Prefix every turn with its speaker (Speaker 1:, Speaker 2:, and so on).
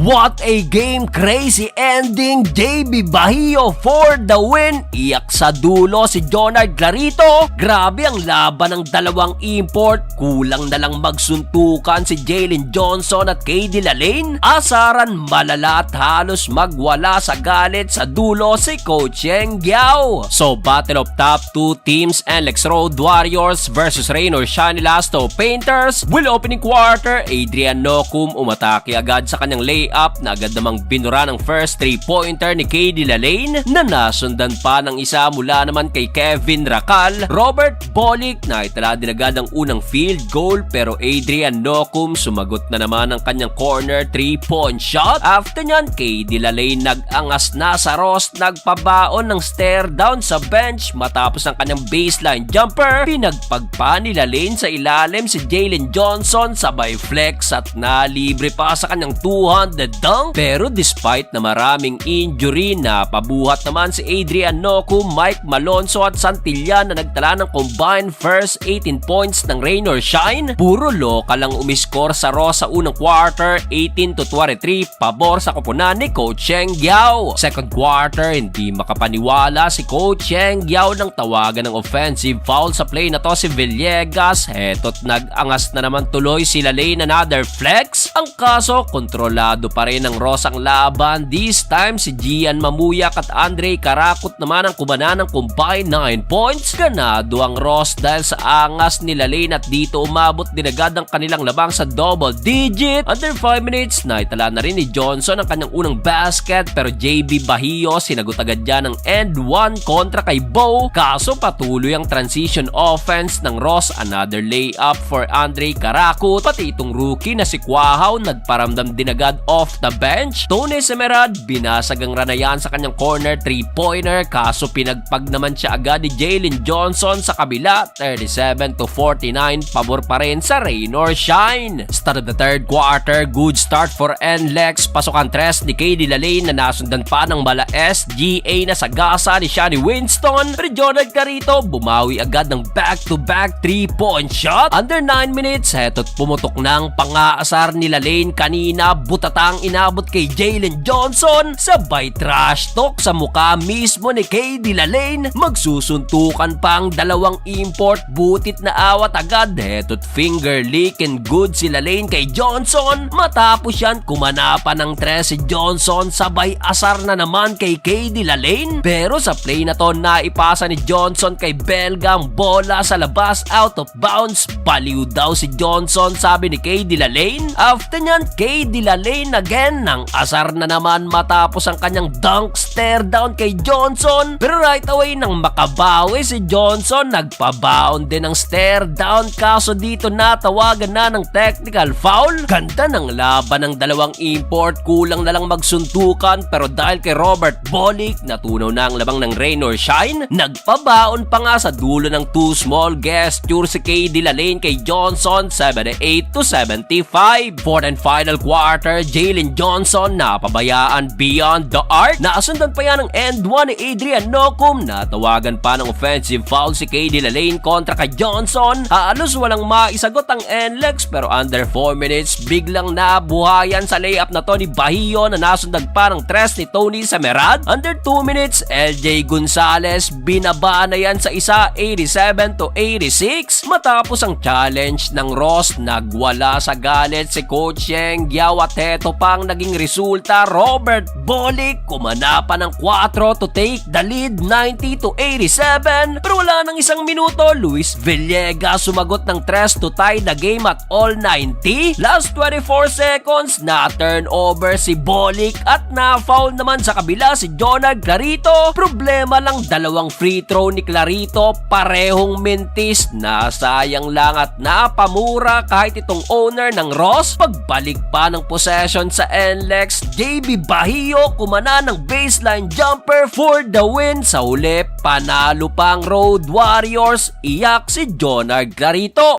Speaker 1: What a game! Crazy ending! JB Bajío for the win! Iyak sa dulo si Jonard Clarito. Grabe ang laban ng dalawang import. Kulang na lang magsuntukan si Jalen Johnson at KD Lalane. Asaran malala at halos magwala sa galit sa dulo si Coach Yeng Guiao. So battle of top 2 teams, NLEX Road Warriors versus Rain or Shine Elasto Painters. Will opening quarter, Adrian Nocum umatake agad sa kanyang layup na agad namang binura ng first 3-pointer ni KD Lalane na nasundan pa ng isa mula naman kay Kevin Racal. Robert Bolick na itala din agad ang unang field goal pero Adrian Nocum sumagot na naman ang kanyang corner 3-point shot. After nyan, KD Lalane nag-angas na sa Ross, nagpabaon ng stare down sa bench matapos ang kanyang baseline jumper. Pinagpagpa ni Lalane sa ilalim si Jalen Johnson sabay flex at nalibre pa sa kanyang 200 dunk. Pero despite na maraming injury, napabuhat naman si Adrian Nocum, Mike Malonzo at Santillan na nagtala ng combined first 18 points ng Rain or Shine. Puro local lang umiskor sa Raw sa unang quarter, 18-23 pabor sa koponan ni Coach Yeng Guiao. Second quarter, hindi makapaniwala si Coach Yeng Guiao nang tawagan ng offensive foul sa play na to si Villegas. Heto't nag-angas na naman tuloy si Lalane, another flex. Ang kaso, kontrolado pa rin ng Ross ang laban. This time, si Gian Mamuyak at Andre Karakot naman ang kumanan ng combined 9 points. Ganado ang Ross dahil sa angas ni Lalane at dito umabot din agad ang kanilang labang sa double digit. Under 5 minutes, naitala na rin ni Johnson ang kanyang unang basket pero JB Bajío sinagot agad dyan ng end 1 kontra kay Bo. Kaso patuloy ang transition offense ng Ross. Another layup for Andre Karakot. Pati itong rookie na si Quahaw nagparamdam din agad off the bench. Tony Semerad binasag ang ranayan sa kanyang corner 3-pointer kaso pinagpag naman siya agad ni Jalen Johnson sa kabila. 37-49 pabor pa rin sa Rain or Shine. Start of the third quarter, good start for NLEX. Pasukan tres ni KD Lalane na nasundan pa ng mala SGA na sagasa ni Shani Winston. Pero Jonard Clarito bumawi agad ng back-to-back 3-point shot. Under 9 minutes, heto't pumutok ng pangaasar ni Lalane kanina. Butatang inabot kay Jalen Johnson. Sabay trash talk sa mukha mismo ni KD Lalane. Magsusuntukan pang dalawang import. Butit na awat agad. Heto't finger licking good si Lalane kay Johnson. Matapos yan, kumanapan ng tres si Johnson. Sabay asar na naman kay KD Lalane. Pero sa play na to, naipasa ni Johnson kay Belga ang bola sa labas, out of bounds. Baliw daw si Johnson, sabi ni KD Lalane. After nyan, KD Lalane again nang asar na naman matapos ang kanyang dunk stare down kay Johnson. Pero right away nang makabawi si Johnson, nagpabaon din ng stare down kaso dito natawagan na ng technical foul. Ganda ng laban ng dalawang import, kulang na lang magsuntukan pero dahil kay Robert Bolick natunaw na ang labang ng Rain or Shine. Nagpabaon pa nga sa dulo ng 2 small gesture si KD Lalane kay Johnson, 78-75. Fourth and final quarter, Jalen Johnson napabayaan beyond the arc. Naasundan pa yan ng end 1 ni Adrian Nocum. Natawagan pa ng offensive foul si KD Lalane kontra kay Johnson. Halos walang maisagot ang NLEX pero under 4 minutes biglang nabuhayan sa layup na to ni Bajío na nasundan pa ng tres ni Tony Semerad. Under 2 minutes, LJ Gonzalez binaba na yan sa isa, 87-86. Matapos ang challenge ng Ross, nagwala sa galit si Coach Yeng Guiao at heto pang naging resulta. Robert Bolick kumana pa ng 4 to take the lead, 90-87. Pero wala nang isang minuto, Luis Villegas sumagot ng tres to tie the game at all 90. Last 24 seconds, na turnover si Bolick at na-foul naman sa kabila si Jonard Clarito. Problema lang, dalawang free throw ni Clarito parehong mintis. Nasayang lang at napamura kahit itong owner ng Ross. Pagbalik pa ng possession sa NLEX, JB Bajío kumana ng baseline jumper for the win. Sa huli, panalo pang Road Warriors. Iyak si Jonard Clarito.